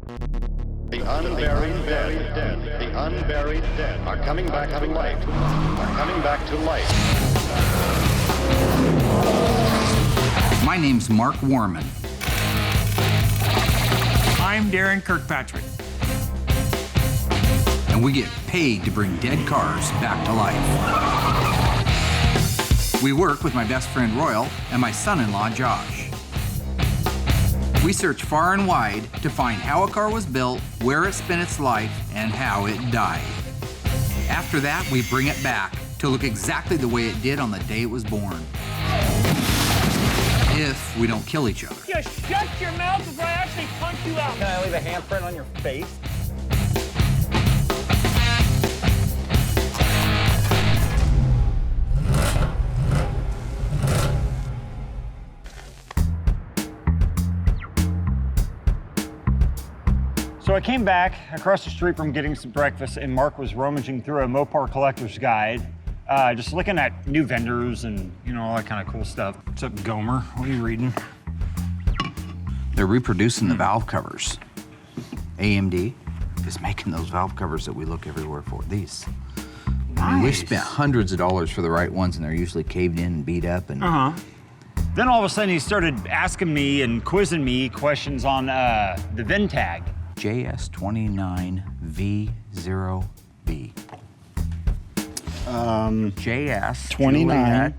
The unburied dead, the unburied dead are coming back to life, are coming back to life. My name's Mark Warman. I'm Darren Kirkpatrick. And we get paid to bring dead cars back to life. We work with my best friend Royal and my son-in-law Josh. We search far and wide to find how a car was built, where it spent its life, and how it died. After that, we bring it back to look exactly the way it did on the day it was born. If we don't kill each other. Just shut your mouth before I actually punch you out. Can I leave a handprint on your face? So I came back across the street from getting some breakfast, and Mark was rummaging through a Mopar collector's guide, just looking at new vendors and, you know, all that kind of cool stuff. What's up, Gomer? What are you reading? They're reproducing the valve covers. AMD is making those valve covers that we look everywhere for. These. I mean, we've spent hundreds of dollars for the right ones, and they're usually caved in and beat up. And Then all of a sudden he started asking me and quizzing me questions on the VIN tag. JS29V0B. JS 29.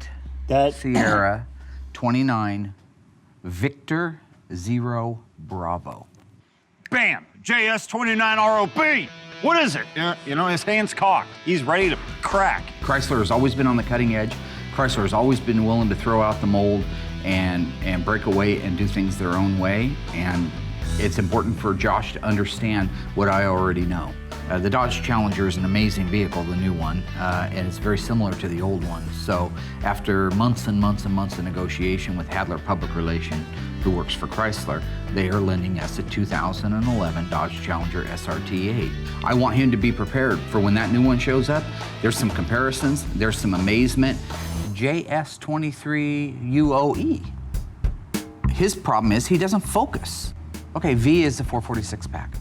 Juliet, Sierra 29 Victor 0 Bravo. Bam! JS29ROB! What is it? You know, his hand's cocked. He's ready to crack. Chrysler has always been on the cutting edge. Chrysler has always been willing to throw out the mold and break away and do things their own way. And it's important for Josh to understand what I already know. The Dodge Challenger is an amazing vehicle, the new one, and it's very similar to the old one. So after months and months and months of negotiation with Hadler Public Relation, who works for Chrysler, they are lending us a 2011 Dodge Challenger SRT8. I want him to be prepared for when that new one shows up. There's some comparisons, there's some amazement. JS23UOE. His problem is he doesn't focus. Okay, V is the 446 pack.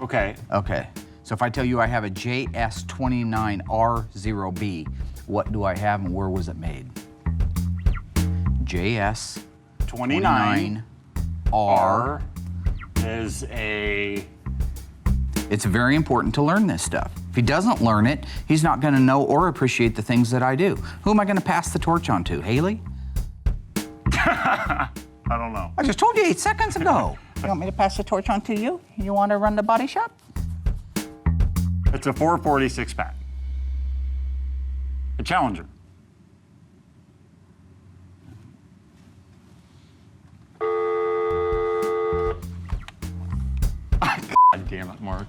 Okay. Okay, so if I tell you I have a JS29R0B, what do I have and where was it made? JS29R is a... It's very important to learn this stuff. If he doesn't learn it, he's not gonna know or appreciate the things that I do. Who am I gonna pass the torch on to, Haley? I don't know. I just told you 8 seconds ago. You want me to pass the torch on to you? You want to run the body shop? It's a 446 pack. A Challenger. God damn it, Mark.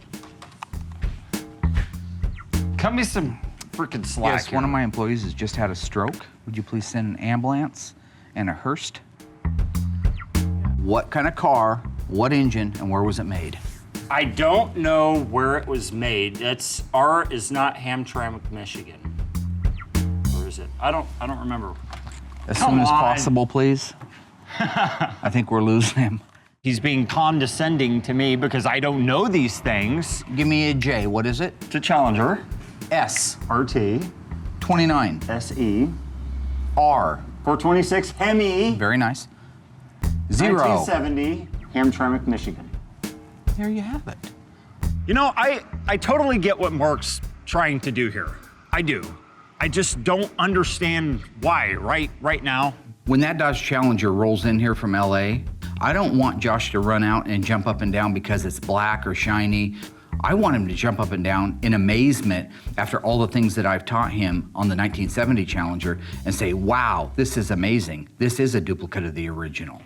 Cut me some freaking slack. Yes, one of my employees has just had a stroke. Would you please send an ambulance and a hearse? What kind of car, what engine, and where was it made? I don't know where it was made. R is not Hamtramck, Michigan. Or is it? I don't remember. As soon as possible, please. I think we're losing him. He's being condescending to me because I don't know these things. Give me a J. What is it? It's a Challenger. S. RT. 29. SE. R. 426 Hemi. Very nice. 0. 1970 Hamtramck, Michigan. There you have it. You know, I totally get what Mark's trying to do here. I do. I just don't understand why right now. When that Dodge Challenger rolls in here from LA, I don't want Josh to run out and jump up and down because it's black or shiny. I want him to jump up and down in amazement after all the things that I've taught him on the 1970 Challenger and say, wow, this is amazing. This is a duplicate of the original.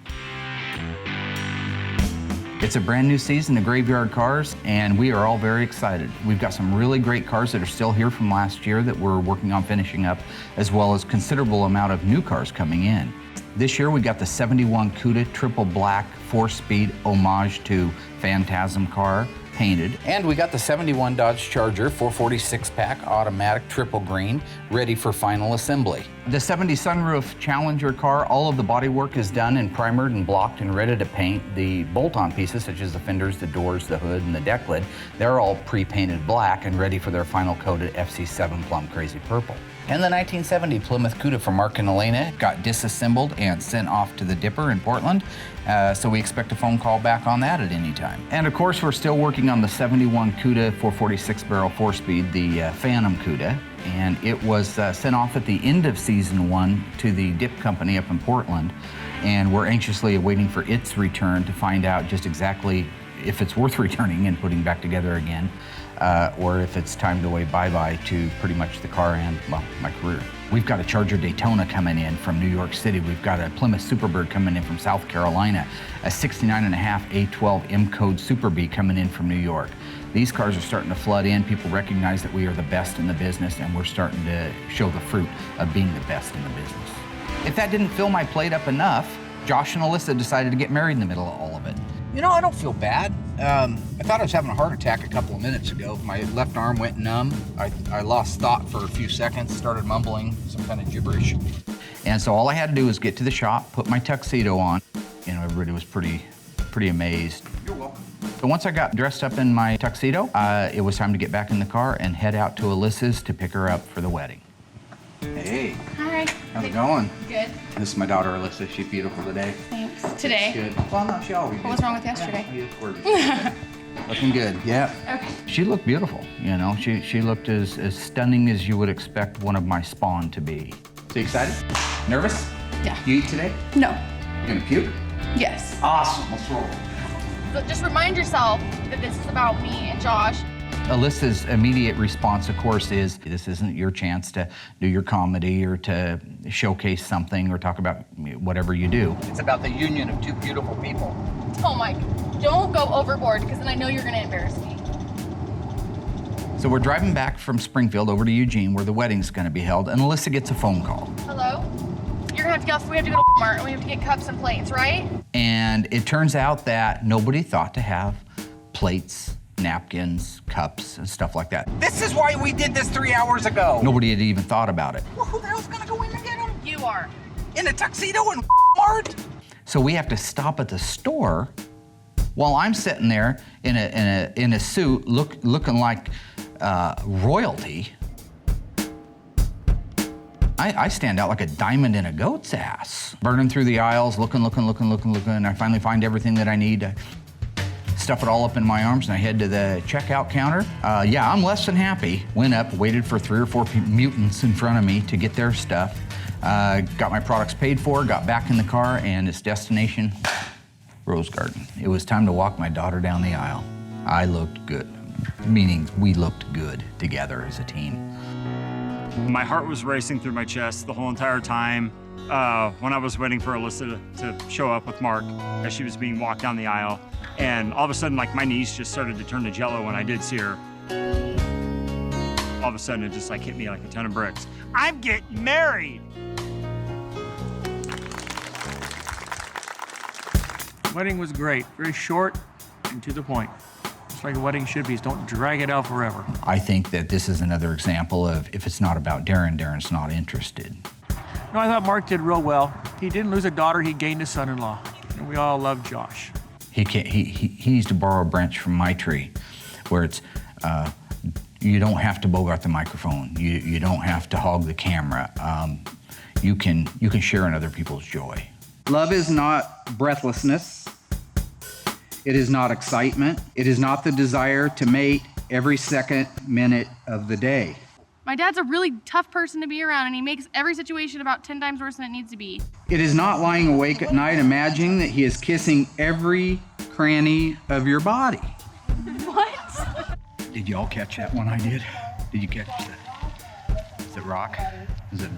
It's a brand new season of Graveyard Cars, and we are all very excited. We've got some really great cars that are still here from last year that we're working on finishing up, as well as considerable amount of new cars coming in. This year we got the 71 Cuda triple black 4-speed homage to Phantasm car painted. And we got the 71 Dodge Charger 446 pack automatic triple green ready for final assembly. The 70 sunroof Challenger car, all of the bodywork is done and primered and blocked and ready to paint. The bolt-on pieces, such as the fenders, the doors, the hood, and the deck lid, they're all pre-painted black and ready for their final coat at FC7 Plum Crazy Purple. And the 1970 Plymouth Cuda from Mark and Elena got disassembled and sent off to the Dipper in Portland. So we expect a phone call back on that at any time. And of course, we're still working on the 71 Cuda 446 barrel 4-speed, the Phantom Cuda. And it was sent off at the end of season 1 to the Dip Company up in Portland. And we're anxiously awaiting for its return to find out just exactly if it's worth returning and putting back together again, or if it's time to wave bye-bye to pretty much the car and, well, my career. We've got a Charger Daytona coming in from New York City. We've got a Plymouth Superbird coming in from South Carolina, a 69.5 A12 M-Code Super B coming in from New York. These cars are starting to flood in. People recognize that we are the best in the business, and we're starting to show the fruit of being the best in the business. If that didn't fill my plate up enough, Josh and Allysa decided to get married in the middle of all of it. You know, I don't feel bad. I thought I was having a heart attack a couple of minutes ago. My left arm went numb. I lost thought for a few seconds, started mumbling some kind of gibberish. And so all I had to do was get to the shop, put my tuxedo on. You know, everybody was pretty amazed. You're welcome. So once I got dressed up in my tuxedo, it was time to get back in the car and head out to Alyssa's to pick her up for the wedding. Hey, Hi. How's it going? Good. This is my daughter, Allysa. She's beautiful today. Thanks. Today. Good. Well, no, she always What was wrong with yesterday? Yeah, you look gorgeous. Looking good, yeah. Okay. She looked beautiful, you know. She looked as stunning as you would expect one of my spawn to be. So you excited? Nervous? Yeah. You eat today? No. You gonna puke? Yes. Awesome, let's roll. So just remind yourself that this is about me and Josh. Alyssa's immediate response, of course, is this isn't your chance to do your comedy or to showcase something or talk about whatever you do. it's about the union of two beautiful people. Oh, Mike, don't go overboard because then I know you're going to embarrass me. So we're driving back from Springfield over to Eugene where the wedding's going to be held, and Allysa gets a phone call. Hello? You're going to have to go, we have to go to Walmart and we have to get cups and plates, right? And it turns out that nobody thought to have plates, napkins, cups, and stuff like that. This is why we did this 3 hours ago. Nobody had even thought about it. Well, who the hell's gonna go in and get them? You are. In a tuxedo and Walmart? So we have to stop at the store while I'm sitting there in a suit looking like royalty. I stand out like a diamond in a goat's ass. Burning through the aisles, looking. I finally find everything that I need. I stuff it all up in my arms and I head to the checkout counter. Yeah, I'm less than happy. Went up, waited for 3 or 4 mutants in front of me to get their stuff. Got my products paid for, got back in the car, and its destination, Rose Garden. It was time to walk my daughter down the aisle. I looked good, meaning we looked good together as a team. My heart was racing through my chest the whole entire time when I was waiting for Allysa to show up with Mark as she was being walked down the aisle. And all of a sudden, like, my knees just started to turn to jello when I did see her. All of a sudden, it just like hit me like a ton of bricks. I'm getting married! Wedding was great. Very short and to the point. Just like a wedding should be. Don't drag it out forever. I think that this is another example of if it's not about Darren, Darren's not interested. No, I thought Mark did real well. He didn't lose a daughter, he gained a son-in-law. And we all love Josh. He needs to borrow a branch from my tree, where it's you don't have to bogart the microphone. You don't have to hog the camera. You can share in other people's joy. Love is not breathlessness. It is not excitement. It is not the desire to mate every second, minute of the day. My dad's a really tough person to be around and he makes every situation about 10 times worse than it needs to be. It is not lying awake at night imagining that he is kissing every cranny of your body. What? Did y'all catch that one I did? Did you catch that? Is it rock? Is it?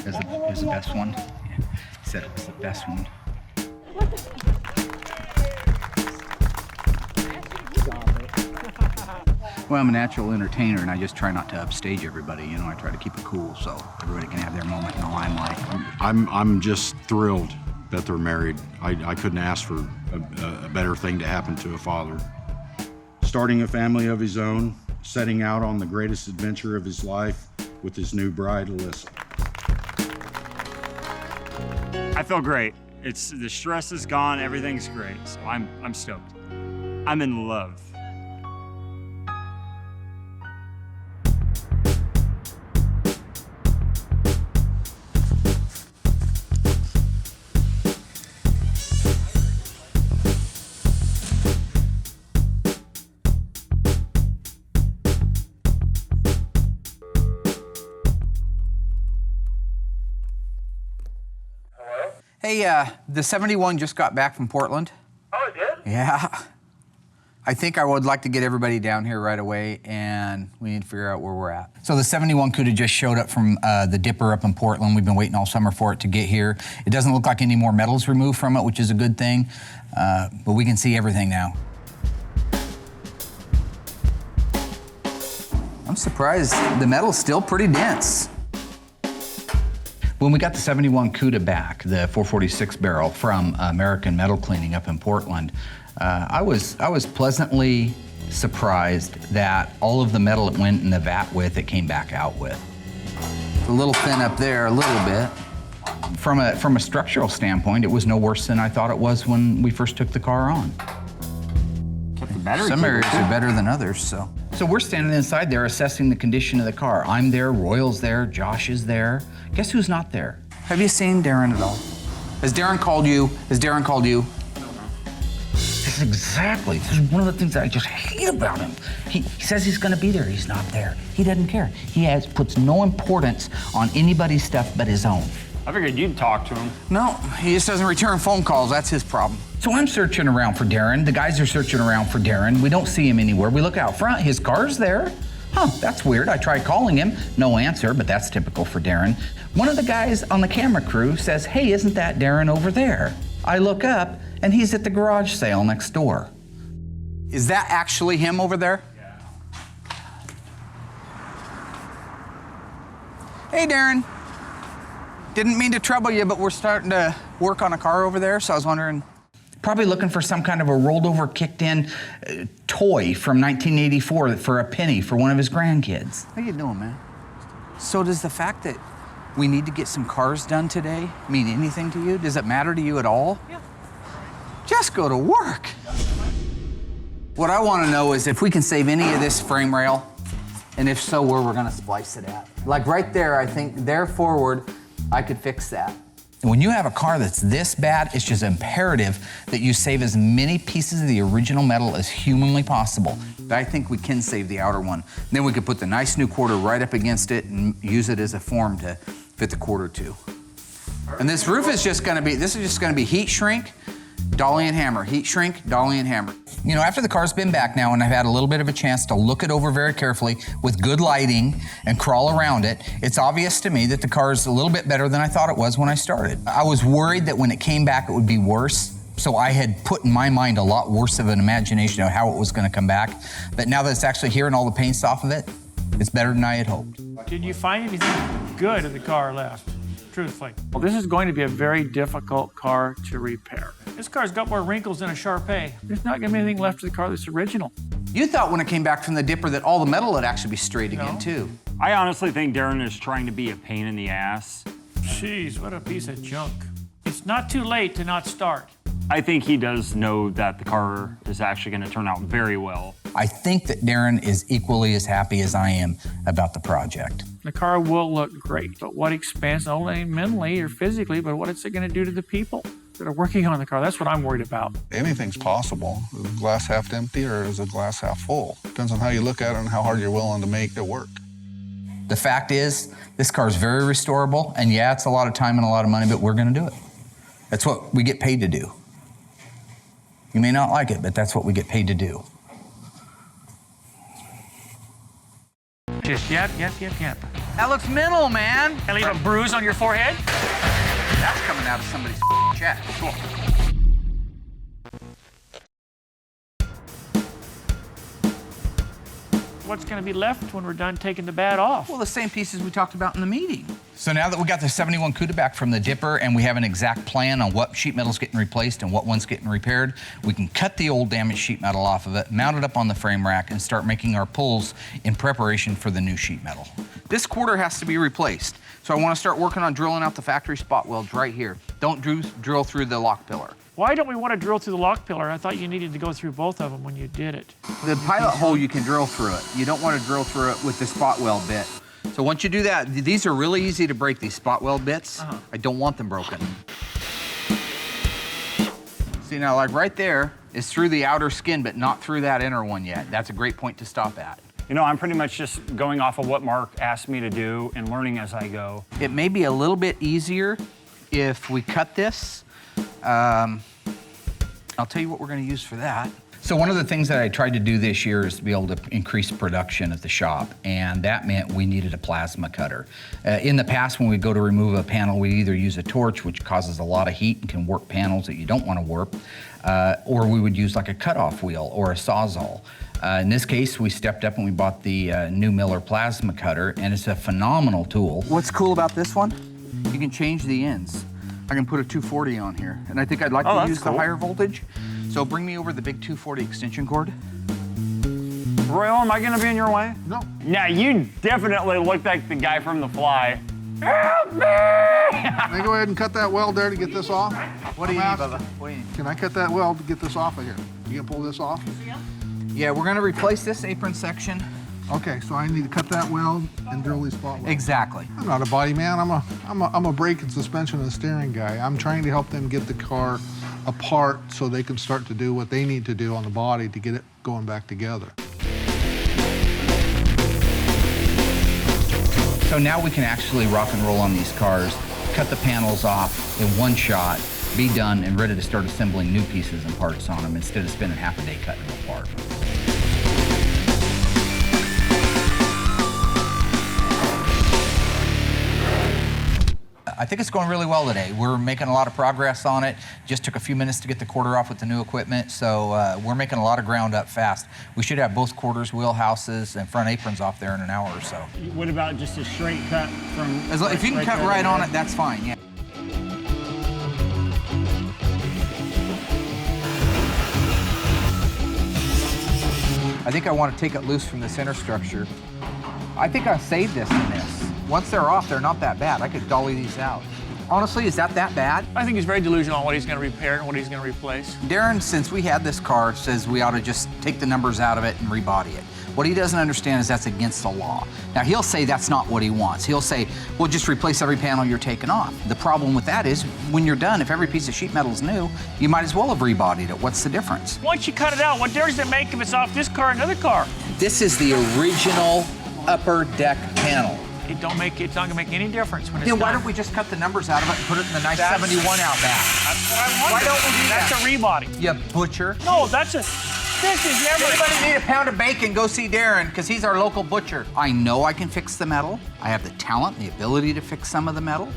Is the best one? Yeah. He said it was the best one. Well, I'm a natural entertainer, and I just try not to upstage everybody. You know, I try to keep it cool so everybody can have their moment in the limelight. I'm just thrilled that they're married. I couldn't ask for a better thing to happen to a father. Starting a family of his own, setting out on the greatest adventure of his life with his new bride, Allysa. I feel great. The stress is gone, everything's great. So I'm stoked. I'm in love. Hey, the 71 just got back from Portland. Oh, it did? Yeah. I think I would like to get everybody down here right away, and we need to figure out where we're at. So the 71 CUDA just showed up from the Dipper up in Portland. We've been waiting all summer for it to get here. It doesn't look like any more metal's removed from it, which is a good thing, but we can see everything now. I'm surprised the metal's still pretty dense. When we got the 71 CUDA back, the 446 barrel from American Metal Cleaning up in Portland, I was pleasantly surprised that all of the metal it went in the vat with, it came back out with. A little thin up there, a little bit. From a structural standpoint, it was no worse than I thought it was when we first took the car on. Some areas are better than others, so. So we're standing inside there assessing the condition of the car. I'm there, Royal's there, Josh is there. Guess who's not there? Have you seen Darren at all? Has Darren called you? Has Darren called you? No. This is one of the things that I just hate about him. He says he's gonna be there, he's not there. He doesn't care. He puts no importance on anybody's stuff but his own. I figured you'd talk to him. No, he just doesn't return phone calls, that's his problem. So I'm searching around for Darren. The guys are searching around for Darren. We don't see him anywhere. We look out front, his car's there. Huh, that's weird. I tried calling him, no answer, but that's typical for Darren. One of the guys on the camera crew says, hey, isn't that Darren over there? I look up, and he's at the garage sale next door. Is that actually him over there? Yeah. Hey, Darren. Didn't mean to trouble you, but we're starting to work on a car over there, so I was wondering, probably looking for some kind of a rolled over, kicked in toy from 1984 for a penny for one of his grandkids. How you doing, man? So does the fact that we need to get some cars done today mean anything to you? Does it matter to you at all? Yeah. Just go to work. What I want to know is if we can save any of this frame rail, and if so, where we're gonna splice it at. Like right there, I think there forward, I could fix that. And when you have a car that's this bad, it's just imperative that you save as many pieces of the original metal as humanly possible. But I think we can save the outer one. Then we could put the nice new quarter right up against it and use it as a form to fit the quarter too. And this roof is just gonna be heat shrink, dolly and hammer, heat shrink, dolly and hammer. You know, after the car's been back now and I've had a little bit of a chance to look it over very carefully with good lighting and crawl around it, it's obvious to me that the car is a little bit better than I thought it was when I started. I was worried that when it came back, it would be worse. So I had put in my mind a lot worse of an imagination of how it was gonna come back. But now that it's actually here and all the paint's off of it, it's better than I had hoped. Did you find anything good in the car left? Truthfully. Well, this is going to be a very difficult car to repair. This car's got more wrinkles than a Shar-Pei. There's not gonna be anything left of the car that's original. You thought when it came back from the Dipper that all the metal would actually be straight again too. I honestly think Darren is trying to be a pain in the ass. Jeez, what a piece of junk. It's not too late to not start. I think he does know that the car is actually gonna turn out very well. I think that Darren is equally as happy as I am about the project. The car will look great, but what expands, not only mentally or physically, but what is it gonna do to the people that are working on the car? That's what I'm worried about. Anything's possible. Is the glass half empty or is the glass half full? Depends on how you look at it and how hard you're willing to make it work. The fact is, this car is very restorable, and yeah, it's a lot of time and a lot of money, but we're gonna do it. That's what we get paid to do. You may not like it, but that's what we get paid to do. Just yep. That looks mental, man. And leave a bruise on your forehead? That's coming out of somebody's chest. Cool. what's going to be left when we're done taking the bad off? Well, the same pieces we talked about in the meeting. So now that we got the 71 CUDA back from the dipper and we have an exact plan on what sheet metal's getting replaced and what one's getting repaired, we can cut the old damaged sheet metal off of it, mount it up on the frame rack, and start making our pulls in preparation for the new sheet metal. This quarter has to be replaced, so I want to start working on drilling out the factory spot welds right here. Don't drill through the lock pillar. Why don't we want to drill through the lock pillar? I thought you needed to go through both of them when you did it. The pilot hole, you can drill through it. You don't want to drill through it with the spot weld bit. So once you do that, these are really easy to break, these spot weld bits. I don't want them broken. See now, like right there is through the outer skin, but not through that inner one yet. That's a great point to stop at. You know, I'm pretty much just going off of what Mark asked me to do and learning as I go. It may be a little bit easier if we cut this. I'll tell you what we're going to use for that. So one of the things that I tried to do this year is to be able to increase production at the shop, and that meant we needed a plasma cutter. In the past, when we go to remove a panel, we either use a torch, which causes a lot of heat and can warp panels that you don't want to warp, or we would use like a cutoff wheel or a Sawzall. In this case, we stepped up and we bought the new Miller plasma cutter, and it's a phenomenal tool. What's cool about this one? You can change the ends. I can put a 240 on here, and I think I'd like to use the higher voltage. So bring me over the big 240 extension cord. Royal, am I gonna be in your way? No. Now, you definitely look like the guy from The Fly. Help me! Can I go ahead and cut that weld there to get this off? What do you need, Bubba? What do you need? Can I cut that weld to get this off of here? You gonna pull this off? Yeah, we're gonna replace this apron section. Okay, so I need to cut that weld and drill these spot welds. Exactly. I'm not a body man. I'm a brake and suspension and steering guy. I'm trying to help them get the car apart so they can start to do what they need to do on the body to get it going back together. So now we can actually rock and roll on these cars, cut the panels off in one shot, be done and ready to start assembling new pieces and parts on them instead of spending half a day cutting them apart. I think it's going really well today. We're making a lot of progress on it. Just took a few minutes to get the quarter off with the new equipment, so we're making a lot of ground up fast. We should have both quarters, wheelhouses, and front aprons off there in an hour or so. What about just a straight cut from... If you can cut right on it, that's fine, yeah. I think I want to take it loose from the center structure. I think I'll save this in this. Once they're off, they're not that bad. I could dolly these out. Honestly, is that bad? I think he's very delusional on what he's going to repair and what he's going to replace. Darren, since we had this car, says we ought to just take the numbers out of it and rebody it. What he doesn't understand is that's against the law. Now, he'll say that's not what he wants. He'll say, well, just replace every panel you're taking off. The problem with that is when you're done, if every piece of sheet metal is new, you might as well have rebodied it. What's the difference? Once you cut it out, what difference does it make if it's off this car or another car? This is the original upper deck panel. It's not gonna make any difference when it's Then done. why don't we just cut the numbers out of it and put it in the nice 71 out back? That's what I wanted. Why don't we do That's that? a rebody. You butcher. No, this is never... Anybody need a pound of bacon, go see Darren, because he's our local butcher. I know I can fix the metal. I have the talent and the ability to fix some of the metal,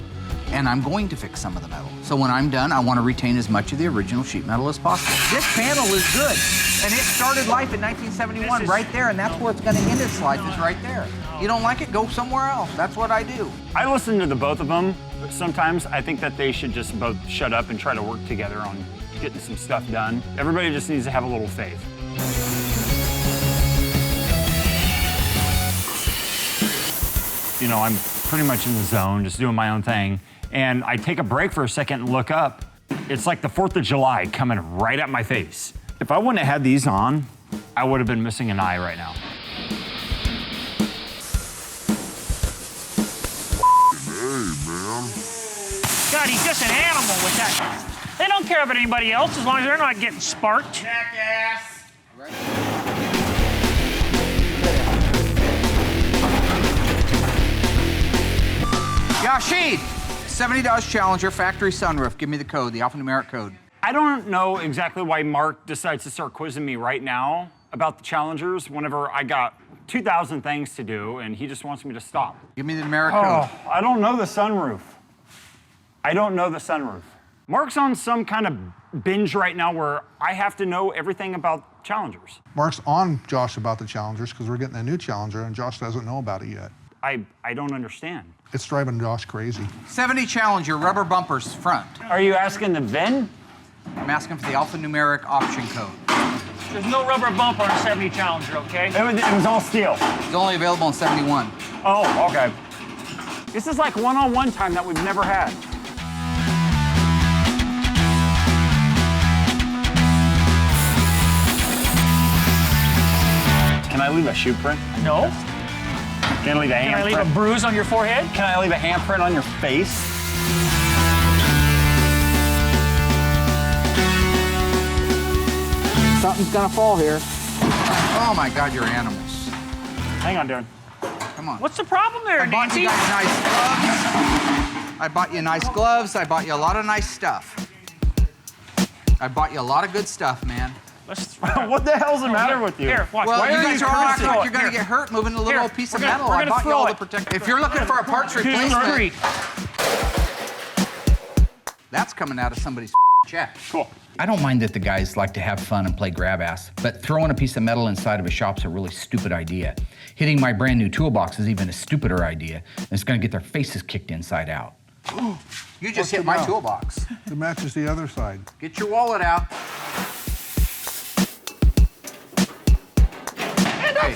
and I'm going to fix some of the metal. So when I'm done, I want to retain as much of the original sheet metal as possible. This panel is good, and it started life in 1971 right there, and that's where it's going to end its life, is right there. You don't like it, go somewhere else. That's what I do. I listen to the both of them, but sometimes I think that they should just both shut up and try to work together on getting some stuff done. Everybody just needs to have a little faith. You know, I'm pretty much in the zone, just doing my own thing, and I take a break for a second and look up. It's like the 4th of July coming right at my face. If I wouldn't have had these on, I would have been missing an eye right now. God, he's just an animal with that. They don't care about anybody else as long as they're not getting sparked. Jackass! Yashid, 70 Dodge Challenger, factory sunroof. Give me the code, the alphanumeric code. I don't know exactly why Mark decides to start quizzing me right now about the Challengers whenever I got 2,000 things to do and he just wants me to stop. Give me the numeric code. I don't know the sunroof. I don't know the sunroof. Mark's on some kind of binge right now where I have to know everything about Challengers. Mark's on Josh about the Challengers because we're getting a new Challenger and Josh doesn't know about it yet. I don't understand. It's driving Josh crazy. 70 Challenger, rubber bumpers front. Are you asking the VIN? I'm asking for the alphanumeric option code. There's no rubber bump on a 70 Challenger, okay? It was all steel. It's only available in 71. Oh, okay. This is like one-on-one time that we've never had. Can I leave a shoe print? No. Can I leave a Can I handprint? leave a bruise on your forehead? Can I leave a handprint on your face? Something's gonna fall here. Oh my God, you're animals. Hang on, Darren. Come on. What's the problem there, I bought Nancy? you guys nice gloves. I bought you nice gloves. I bought you a lot of nice stuff. I bought you a lot of good stuff, man. What the hell's the matter with you? Here, watch. Well, Why you are guys are all acting throw like it? you're gonna Here. get hurt moving a little Here, old piece of we're gonna- metal. we're I gonna bought you all throw the it. protect. If you're looking for a parts 2, replacement, 3. that's coming out of somebody's check. Cool. I don't mind that the guys like to have fun and play grab ass, but throwing a piece of metal inside of a shop's a really stupid idea. Hitting my brand new toolbox is even a stupider idea, and it's gonna get their faces kicked inside out. You just hit my about? toolbox. It matches the other side. Get your wallet out. Hey,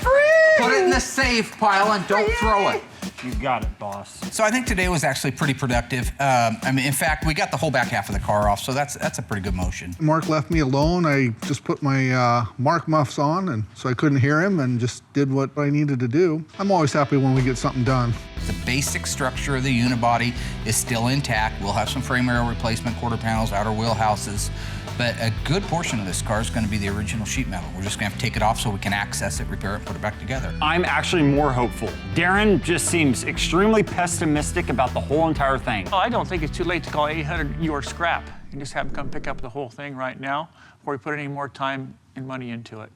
put it in the safe pile and don't throw it. You got it, boss. So I think today was actually pretty productive. In fact, we got the whole back half of the car off, so that's a pretty good motion. Mark left me alone. I just put my Mark muffs on, and so I couldn't hear him and just did what I needed to do. I'm always happy when we get something done. The basic structure of the unibody is still intact. We'll have some frame rail replacement, quarter panels, outer wheel houses, but a good portion of this car is going to be the original sheet metal. We're just going to have to take it off so we can access it, repair it, put it back together. I'm actually more hopeful. Darren just seems extremely pessimistic about the whole entire thing. Well, I don't think it's too late to call 800 your scrap. You can just have them come pick up the whole thing right now before we put any more time and money into it.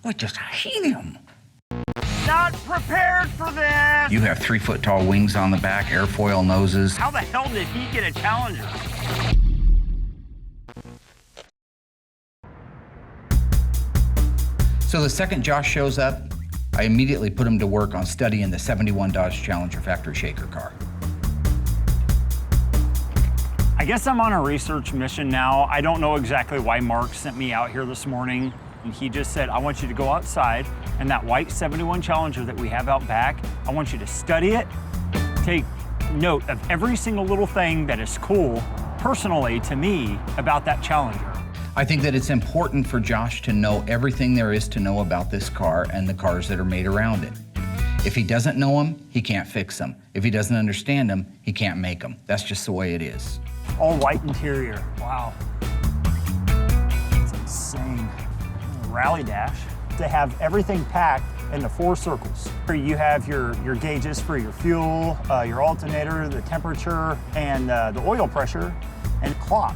I just hate him. Not prepared for this! You have 3-foot tall wings on the back, airfoil noses. How the hell did he get a Challenger? So the second Josh shows up, I immediately put him to work on studying the 71 Dodge Challenger factory shaker car. I guess I'm on a research mission now. I don't know exactly why Mark sent me out here this morning. And he just said, I want you to go outside and that white 71 Challenger that we have out back, I want you to study it, take note of every single little thing that is cool, personally to me, about that Challenger. I think that it's important for Josh to know everything there is to know about this car and the cars that are made around it. If he doesn't know them, he can't fix them. If he doesn't understand them, he can't make them. That's just the way it is. All white interior, wow. It's insane. Rally dash to have everything packed into 4 circles. You have your gauges for your fuel, your alternator, the temperature, and the oil pressure, and clock.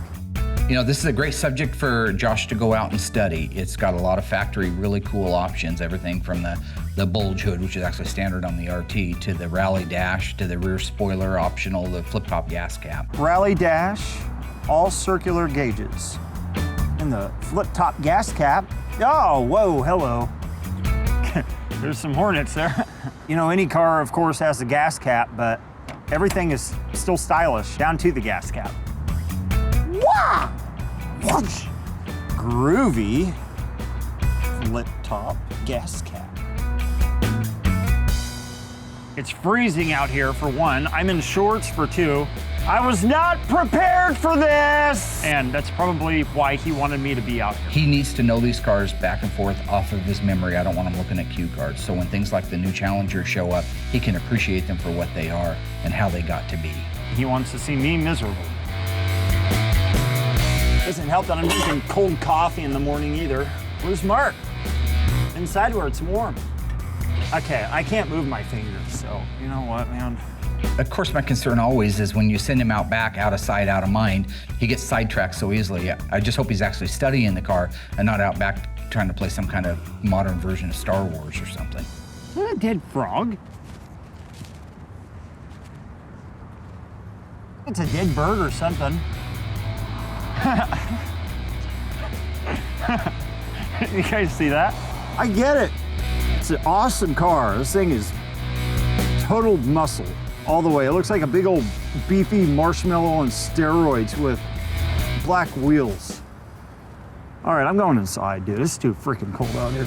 You know, this is a great subject for Josh to go out and study. It's got a lot of factory really cool options, everything from the bulge hood, which is actually standard on the RT, to the rally dash, to the rear spoiler optional, the flip-top gas cap. Rally dash, all circular gauges. And the flip-top gas cap. Oh, whoa, hello. There's some Hornets there. You know, any car, of course, has a gas cap, but everything is still stylish, down to the gas cap. Wow! Whoosh! Groovy flip-top gas cap. It's freezing out here for one. I'm in shorts for 2. I was not prepared for this! And that's probably why he wanted me to be out here. He needs to know these cars back and forth off of his memory. I don't want him looking at cue cards. So when things like the new Challenger show up, he can appreciate them for what they are and how they got to be. He wants to see me miserable. Doesn't help that I'm drinking cold coffee in the morning either. Where's Mark? Inside where it's warm. Okay, I can't move my fingers, so you know what, man? Of course, my concern always is when you send him out back, out of sight, out of mind, he gets sidetracked so easily. I just hope he's actually studying the car and not out back trying to play some kind of modern version of Star Wars or something. Is that a dead frog? It's a dead bird or something. You guys see that? I get it. It's an awesome car. This thing is total muscle all the way. It looks like a big old beefy marshmallow on steroids with black wheels. All right, I'm going inside, dude. It's too freaking cold out here.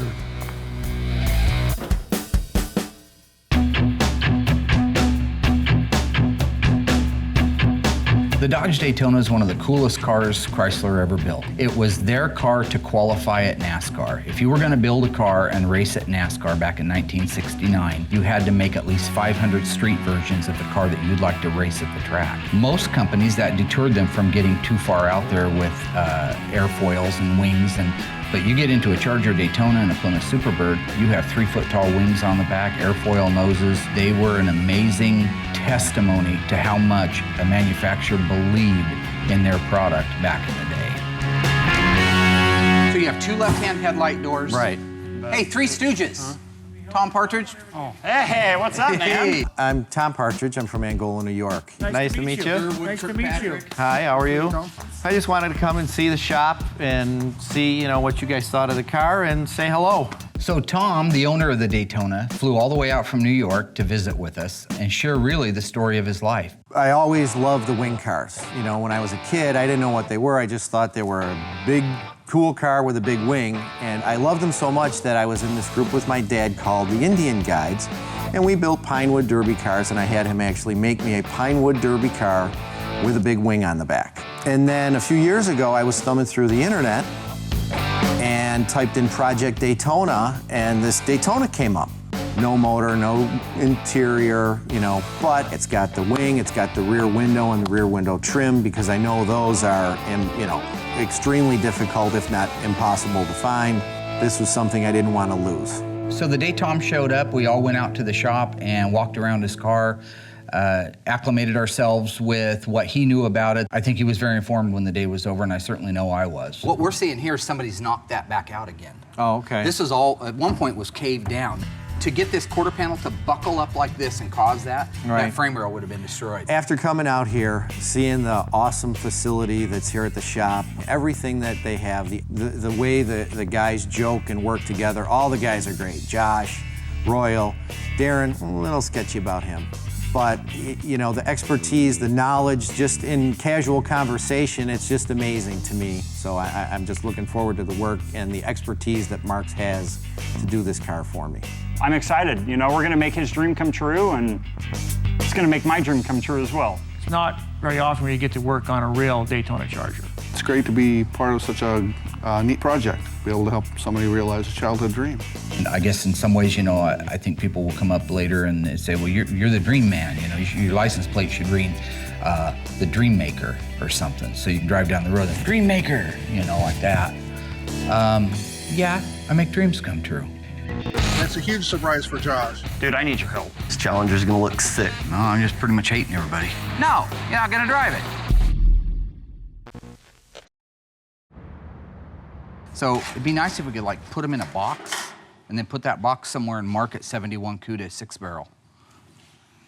The Dodge Daytona is one of the coolest cars Chrysler ever built. It was their car to qualify at NASCAR. If you were going to build a car and race at NASCAR back in 1969, you had to make at least 500 street versions of the car that you'd like to race at the track. Most companies, that deterred them from getting too far out there with airfoils and wings, but you get into a Charger Daytona and a Plymouth Superbird, you have 3-foot-tall wings on the back, airfoil noses. They were an amazing testimony to how much a manufacturer believed in their product back in the day. So you have 2 left-hand headlight doors. Right. Hey, Three Stooges. Tom Partridge. Oh. Hey, what's up, man? Hey. I'm Tom Partridge. I'm from Angola, New York. Nice to meet you. Nice to meet you. Hi, how are you? I just wanted to come and see the shop and see, what you guys thought of the car and say hello. So Tom, the owner of the Daytona, flew all the way out from New York to visit with us and share really the story of his life. I always loved the wing cars. When I was a kid, I didn't know what they were. I just thought they were a big, cool car with a big wing. And I loved them so much that I was in this group with my dad called the Indian Guides. And we built Pinewood Derby cars, and I had him actually make me a Pinewood Derby car with a big wing on the back. And then a few years ago, I was thumbing through the internet and typed in Project Daytona, and this Daytona came up. No motor, no interior, but it's got the wing, it's got the rear window and the rear window trim, because I know those are, extremely difficult, if not impossible to find. This was something I didn't want to lose. So the day Tom showed up, we all went out to the shop and walked around his car, acclimated ourselves with what he knew about it. I think he was very informed when the day was over, and I certainly know I was. What we're seeing here is somebody's knocked that back out again. Oh, okay. This is all, at one point, was caved down. To get this quarter panel to buckle up like this and cause that, that frame rail would have been destroyed. After coming out here, seeing the awesome facility that's here at the shop, everything that they have, the way the guys joke and work together, all the guys are great. Josh, Royal, Darren, a little sketchy about him. But, the expertise, the knowledge, just in casual conversation, it's just amazing to me. So I'm just looking forward to the work and the expertise that Marks has to do this car for me. I'm excited. We're going to make his dream come true, and it's going to make my dream come true as well. It's not very often when you get to work on a real Daytona Charger. It's great to be part of such a neat project, be able to help somebody realize a childhood dream. And I guess in some ways, I think people will come up later and they say, well, you're the dream man. Your license plate should read the Dream Maker or something. So you can drive down the road and Dream Maker, like that. Yeah, I make dreams come true. It's a huge surprise for Josh. Dude, I need your help. This Challenger's gonna look sick. No, I'm just pretty much hating everybody. No, you're not gonna drive it. So it'd be nice if we could put them in a box and then put that box somewhere and mark it 71 CUDA 6-barrel.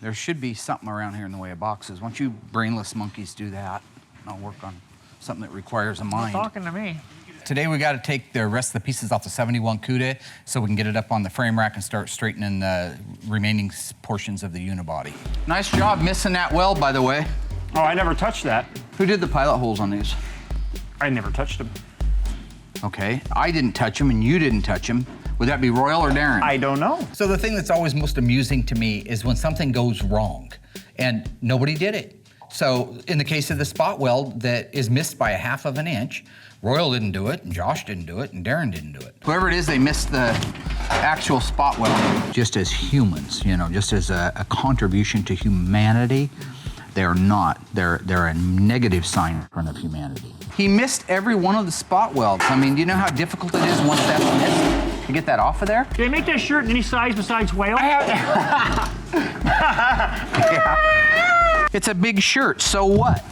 There should be something around here in the way of boxes. Once you brainless monkeys do that, I'll work on something that requires a mind. You're talking to me. Today we got to take the rest of the pieces off the 71 CUDA so we can get it up on the frame rack and start straightening the remaining portions of the unibody. Nice job missing that weld, by the way. Oh, I never touched that. Who did the pilot holes on these? I never touched them. Okay, I didn't touch them and you didn't touch them. Would that be Royal or Darren? I don't know. So the thing that's always most amusing to me is when something goes wrong and nobody did it. So in the case of the spot weld that is missed by 1/2 of an inch, Royal didn't do it, and Josh didn't do it, and Darren didn't do it. Whoever it is, they missed the actual spot weld. Just as humans, just as a contribution to humanity, they're not. They're a negative sign in front of humanity. He missed every one of the spot welds. I mean, do you know how difficult it is once that's missed to get that off of there? Can they make that shirt in any size besides whale? Yeah. It's a big shirt, so what?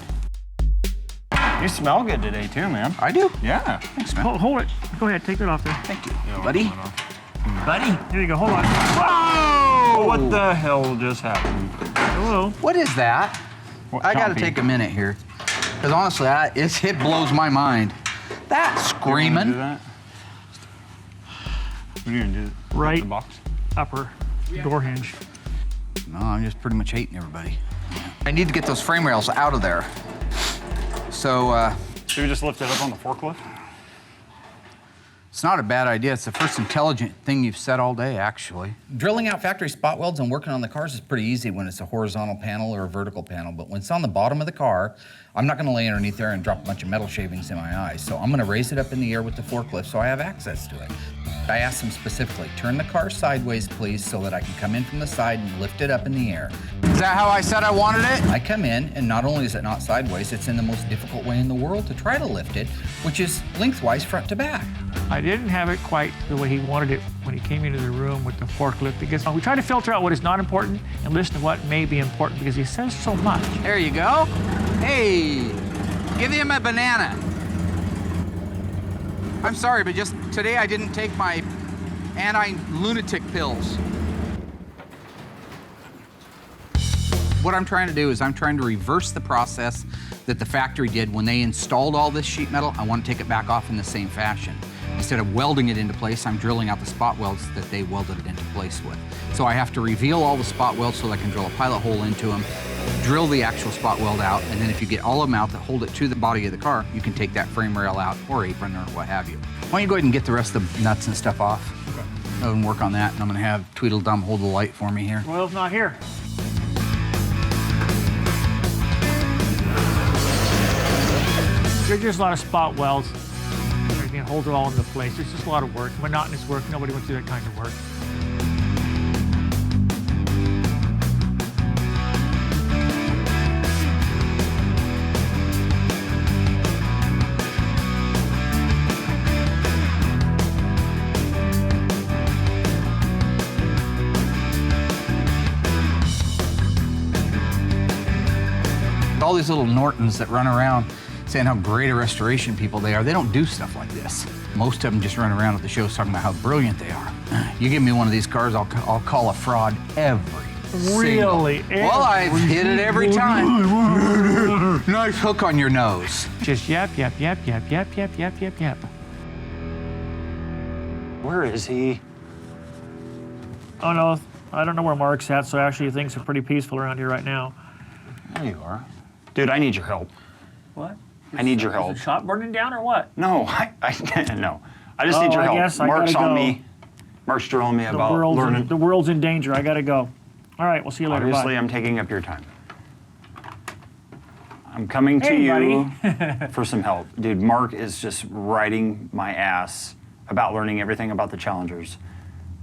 You smell good today, too, man. I do? Yeah. Thanks, man. Hold it. Go ahead, take it off there. Thank you, buddy. Buddy. Here you go, hold on. Oh! What the hell just happened? Hello. What is that? I gotta take a minute here. Because honestly, it blows my mind. That screaming. What are you gonna do? Right. The box? Upper door hinge. No, I'm just pretty much hating everybody. I need to get those frame rails out of there. So, Should we just lift it up on the forklift? It's not a bad idea. It's the first intelligent thing you've said all day, actually. drilling out factory spot welds and working on the cars is pretty easy when it's a horizontal panel or a vertical panel, but when it's on the bottom of the car, I'm not gonna lay underneath there and drop a bunch of metal shavings in my eyes. So I'm gonna raise it up in the air with the forklift so I have access to it. I asked them specifically, turn the car sideways, please, so that I can come in from the side and lift it up in the air. Is that how I said I wanted it? I come in, and not only is it not sideways, it's in the most difficult way in the world to try to lift it, which is lengthwise front to back. I didn't have it quite the way he wanted it when he came into the room with the forklift because we try to filter out what is not important and listen to what may be important because he says so much. There you go. Hey, give him a banana. I'm sorry, but just today I didn't take my anti-lunatic pills. What I'm trying to do is I'm trying to reverse the process that the factory did when they installed all this sheet metal. I want to take it back off in the same fashion. Instead of welding it into place, I'm drilling out the spot welds that they welded it into place with. So I have to reveal all the spot welds so that I can drill a pilot hole into them, drill the actual spot weld out, and then if you get all of them out that hold it to the body of the car, you can take that frame rail out or apron or what have you. Why don't you go ahead and get the rest of the nuts and stuff off? Okay. Go and work on that, and I'm gonna have Tweedledum hold the light for me here. Royal's not here. There's just a lot of spot welds. Everything holds it all into place. It's just a lot of work, monotonous work. Nobody wants to do that kind of work. All these little Nortons that run around saying how great a restoration people they are, they don't do stuff like this. Most of them just run around at the shows talking about how brilliant they are. You give me one of these cars, I'll call a fraud Really? Well, I've hit it every time. Nice hook on your nose. Just yap, yap, yap, yap, yap, yap, yap, yap, yap. Where is he? Oh no, I don't know where Mark's at, so actually things are pretty peaceful around here right now. There you are. Dude, I need your help. What? I need your help. Is the shop burning down or what? No, no. I just need your help. I guess I Mark's gotta on go. me. Mark's drilling me about learning. The world's in danger. I gotta go. All right, we'll see you later. Obviously, Bye. I'm taking up your time. I'm coming to Hey, you buddy. for some help. Dude, Mark is just riding my ass about learning everything about the Challengers.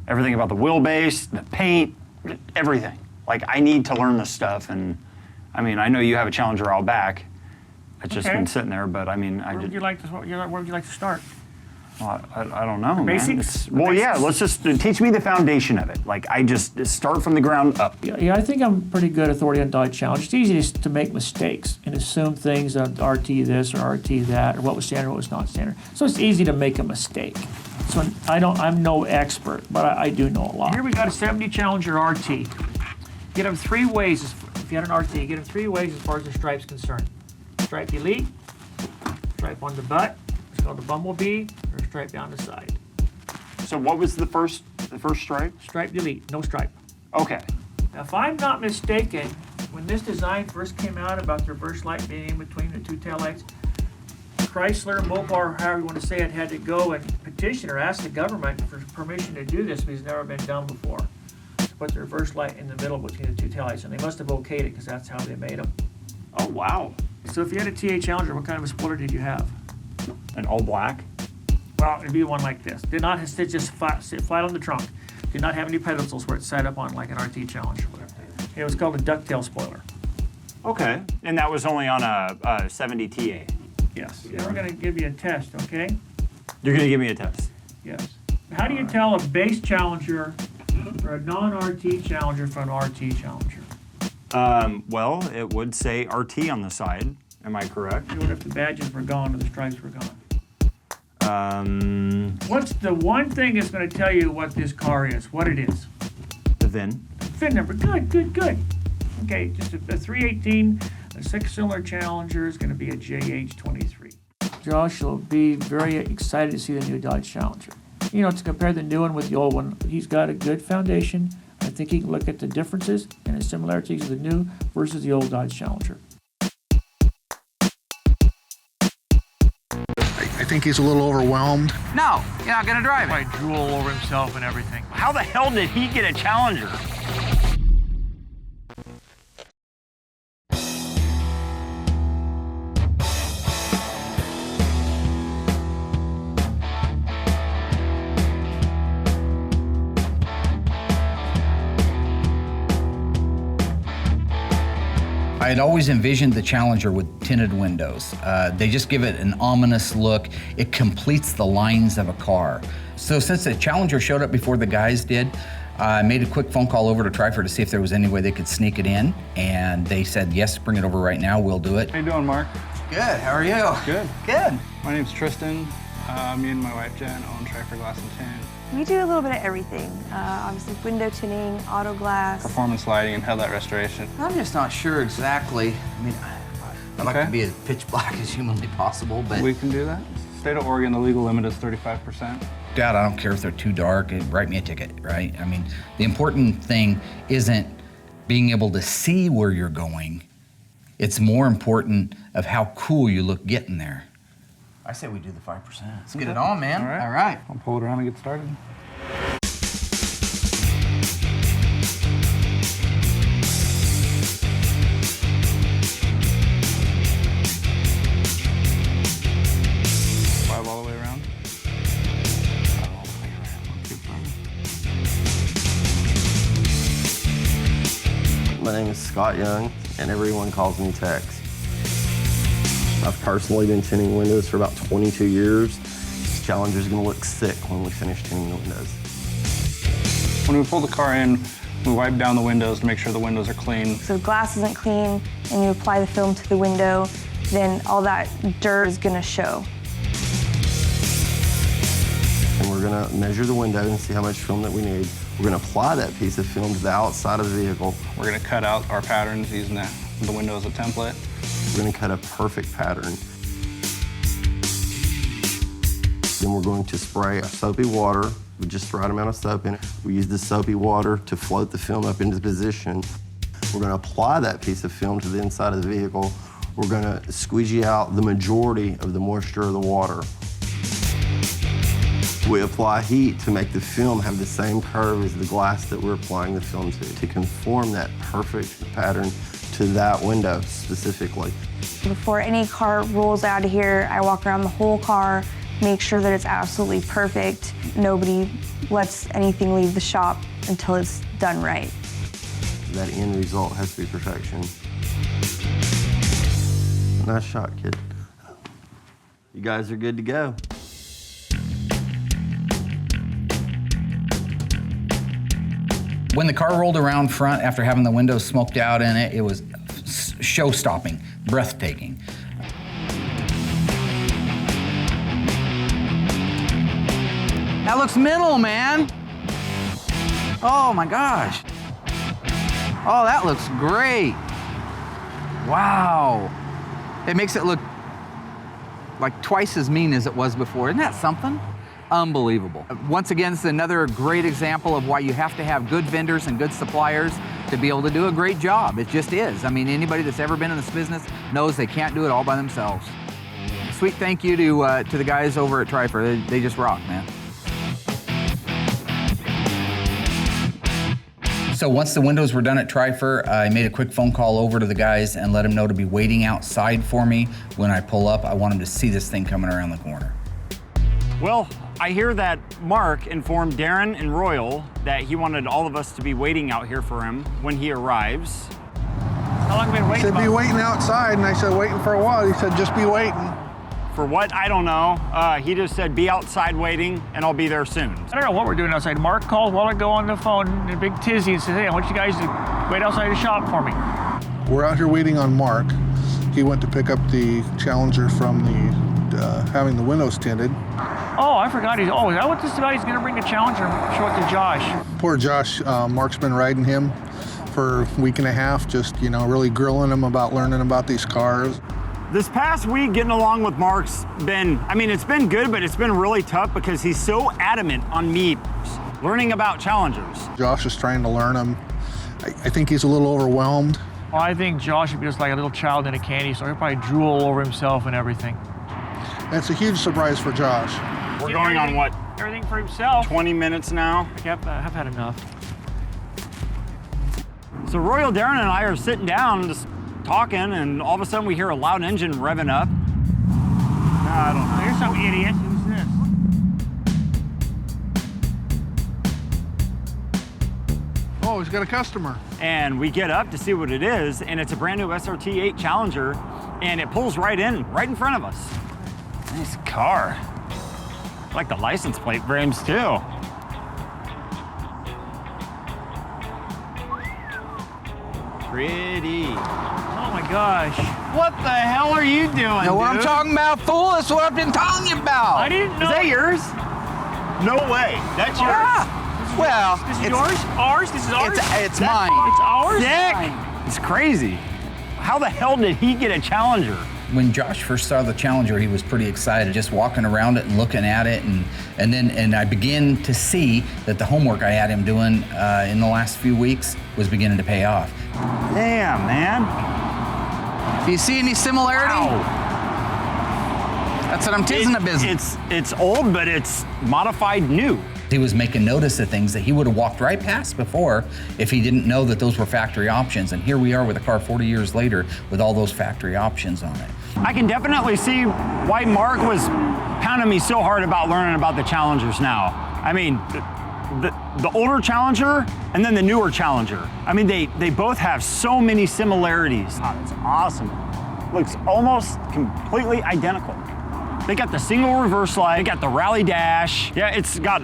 Everything about the wheelbase, the paint, everything. Like, I need to learn this stuff, and I mean, I know you have a Challenger out back. It's just been sitting there, but I mean, Where would you like to start? Well, I don't know, man. Basics? Well, yeah, Basics? let's just teach me the foundation of it. Like, I just start from the ground up. Yeah, I think I'm pretty good authority on Dodge Challenge. It's easy to make mistakes and assume things on RT this or RT that, or what was standard, what was not standard. So it's easy to make a mistake. So I'm no expert, but I do know a lot. Here we got a 70 Challenger RT. Get them three ways. If you had an RT, get them three ways as far as the stripe's concerned. Stripe elite, stripe on the butt, it's called the bumblebee, or stripe down the side. So what was the first stripe? Stripe elite, no stripe. Okay. Now, if I'm not mistaken, when this design first came out about the reverse light being in between the two taillights, Chrysler, Mopar, however you want to say it, had to go and petition or ask the government for permission to do this because it's never been done before. To put the reverse light in the middle between the two taillights, and they must have okayed it because that's how they made them. Oh, wow. So if you had a TA Challenger, what kind of a spoiler did you have? An all black? Well, it'd be one like this. Did not sit just sit flat on the trunk. Did not have any pedestals where it's set up on like an RT Challenger. It was called a ducktail spoiler. Okay. And that was only on a 70 TA? Yes. Now we're going to give you a test, okay? You're going to give me a test? Yes. How do you tell a base Challenger or a non-RT Challenger from an RT Challenger? Well, it would say RT on the side. Am I correct? What if the badges were gone or the stripes were gone? What's the one thing that's going to tell you what this car is, what it is? The VIN. VIN number. Good, good, good. Okay, just a 318, a six-cylinder Challenger is going to be a JH23. Josh will be very excited to see the new Dodge Challenger. you know, to compare the new one with the old one. He's got a good foundation. I think he can look at the differences and the similarities of the new versus the old Dodge Challenger. I think he's a little overwhelmed. No, you're not gonna drive it. Might drool over himself and everything. How the hell did he get a Challenger? I had always envisioned the Challenger with tinted windows. They just give it an ominous look. It completes the lines of a car. So since the Challenger showed up before the guys did, I made a quick phone call over to Trifer to see if there was any way they could sneak it in. And they said, yes, bring it over right now, we'll do it. How you doing, Mark? Good, how are you? Good. Good. My name's Tristan. Me and my wife Jen own Trifer Glass and Tint. We do a little bit of everything. Obviously window tinting, auto glass. Performance lighting and headlight restoration. I'm just not sure exactly. I mean, I'd like to be as pitch black as humanly possible, but... We can do that. State of Oregon, the legal limit is 35%. Dad, I don't care if they're too dark, write me a ticket, right? I mean, the important thing isn't being able to see where you're going. It's more important of how cool you look getting there. I say we do the 5%. Let's get it on, man. All right. All right. I'll pull it around and get started. Five all the way around. Five all the way around. Keep going. My name is Scott Young, and everyone calls me Tex. I've personally been tinting windows for about 22 years. This Challenger's gonna look sick when we finish tinting the windows. When we pull the car in, we wipe down the windows to make sure the windows are clean. So the glass isn't clean and you apply the film to the window, then all that dirt is gonna show. And we're gonna measure the window and see how much film that we need. We're gonna apply that piece of film to the outside of the vehicle. We're gonna cut out our patterns using the window as a template. We're gonna cut a perfect pattern. Then we're going to spray a soapy water with just the right amount of soap in it. We use the soapy water to float the film up into position. We're gonna apply that piece of film to the inside of the vehicle. We're gonna squeegee out the majority of the moisture of the water. We apply heat to make the film have the same curve as the glass that we're applying the film to conform that perfect pattern to that window specifically. Before any car rolls out of here, I walk around the whole car, make sure that it's absolutely perfect. Nobody lets anything leave the shop until it's done right. That end result has to be perfection. Nice shot, kid. You guys are good to go. When the car rolled around front after having the windows smoked out in it, it was show-stopping, breathtaking. That looks mental, man. Oh my gosh. Oh, that looks great. Wow. It makes it look like twice as mean as it was before. Isn't that something? Unbelievable. Once again, it's another great example of why you have to have good vendors and good suppliers to be able to do a great job. It just is. I mean, anybody that's ever been in this business knows they can't do it all by themselves. Sweet thank you to the guys over at Trifer. They just rock, man. So once the windows were done at Trifer, I made a quick phone call over to the guys and let them know to be waiting outside for me. When I pull up, I want them to see this thing coming around the corner. Well, I hear that Mark informed Darren and Royal that he wanted all of us to be waiting out here for him when he arrives. How long have you been He waiting? said, be waiting outside, and I said, waiting for a while. He said, just be waiting. For what? I don't know. He just said, be outside waiting, and I'll be there soon. I don't know what we're doing outside. Mark called while I go on the phone in a big tizzy and said, hey, I want you guys to wait outside the shop for me. We're out here waiting on Mark. He went to pick up the Challenger from having the windows tinted. Oh, I forgot. Is that what this is about? He's going to bring the Challenger and show it to Josh. Poor Josh, Mark's been riding him for a week and a half, just, really grilling him about learning about these cars. This past week, getting along with Mark's been, I mean, it's been good, but it's been really tough because he's so adamant on me learning about challengers. Josh is trying to learn them. I think he's a little overwhelmed. Well, I think Josh would be just like a little child in a candy store. He'll probably drool all over himself and everything. That's a huge surprise for Josh. We're going on what? Everything for himself. 20 minutes now. Yep, I've had enough. So Royal Darren and I are sitting down, just talking, and all of a sudden we hear a loud engine revving up. I don't know. Here's some idiot. Who's this? Oh, he's got a customer. And we get up to see what it is, and it's a brand new SRT8 Challenger, and it pulls right in front of us. Nice car. I like the license plate frames too. Pretty. Oh my gosh. What the hell are you doing, Know what I'm talking about, fool? That's what I've been telling you about. I didn't know. Is that yours? No way. That's yours. Yeah. Well, This is yours? Ours? This is ours? It's mine. It's ours? Sick. It's crazy. How the hell did he get a Challenger? When Josh first saw the Challenger, he was pretty excited, just walking around it and looking at it, and then I began to see that the homework I had him doing in the last few weeks was beginning to pay off. Damn, man. Do you see any similarity? Wow. That's what I'm teasing a business. It's old, but it's modified new. He was making notice of things that he would have walked right past before if he didn't know that those were factory options. And here we are with a car 40 years later with all those factory options on it. I can definitely see why Mark was pounding me so hard about learning about the Challengers now. I mean, the older Challenger and then the newer Challenger. I mean, they both have so many similarities. Oh, it's awesome. Looks almost completely identical. They got the single reverse light, they got the rally dash. Yeah, it's got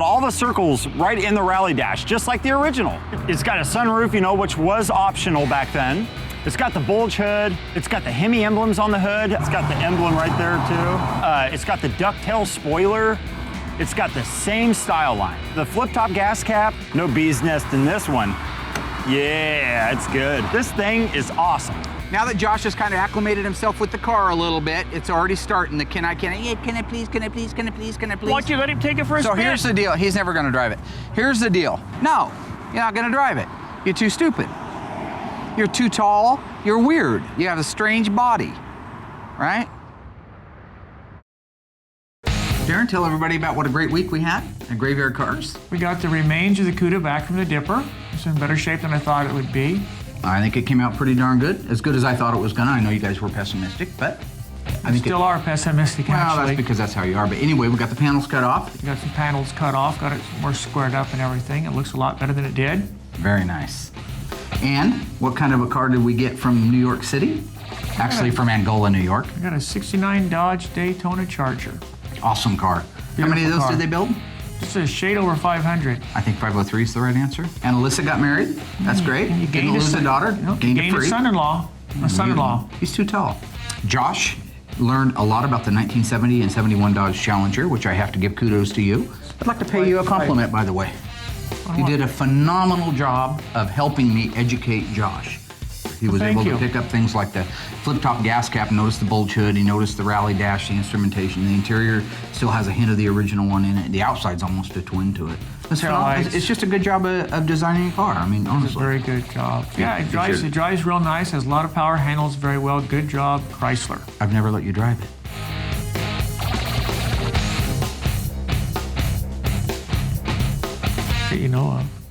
all the circles right in the rally dash, just like the original. It's got a sunroof, you know, which was optional back then. It's got the bulge hood. It's got the Hemi emblems on the hood. It's got the emblem right there too. It's got the ducktail spoiler. It's got the same style line. The flip-top gas cap, no bee's nest in this one. Yeah, it's good. This thing is awesome. Now that Josh has kind of acclimated himself with the car a little bit, it's already starting the can I please? Why don't you let him take it for a spin? So here's the deal. He's never going to drive it. Here's the deal. No, you're not going to drive it. You're too stupid. You're too tall. You're weird. You have a strange body, right? Darren, tell everybody about what a great week we had at Graveyard Cars. We got the remains of the CUDA back from the Dipper. It's in better shape than I thought it would be. I think it came out pretty darn good. As good as I thought it was gonna. I know you guys were pessimistic, but I think still are pessimistic, well, actually. that's because that's how you are. But anyway, we got the panels cut off. We got some panels cut off, got it more squared up and everything. It looks a lot better than it did. Very nice. And what kind of a car did we get from New York City? Actually, from Angola, New York. We got a '69 Dodge Daytona Charger. Awesome car. How many of those did they build? Just a shade over 500. I think 503 is the right answer. And Allysa got married. That's great. And you Didn't lose a daughter. Gained a free. a son-in-law. A son-in-law. He's too tall. Josh learned a lot about the 1970 and 71 Dodge Challenger, which I have to give kudos to you. I'd like to pay you a compliment, by the way. You did a phenomenal job of helping me educate Josh. He was able to pick up things like the flip-top gas cap, notice the bulge hood, he noticed the rally dash, the instrumentation. The interior still has a hint of the original one in it. The outside's almost a twin to it. It's just a good job of designing a car. I mean, honestly. It's a very good job. Yeah, it drives real nice, has a lot of power, handles very well. Good job, Chrysler. I've never let you drive it. That you know of.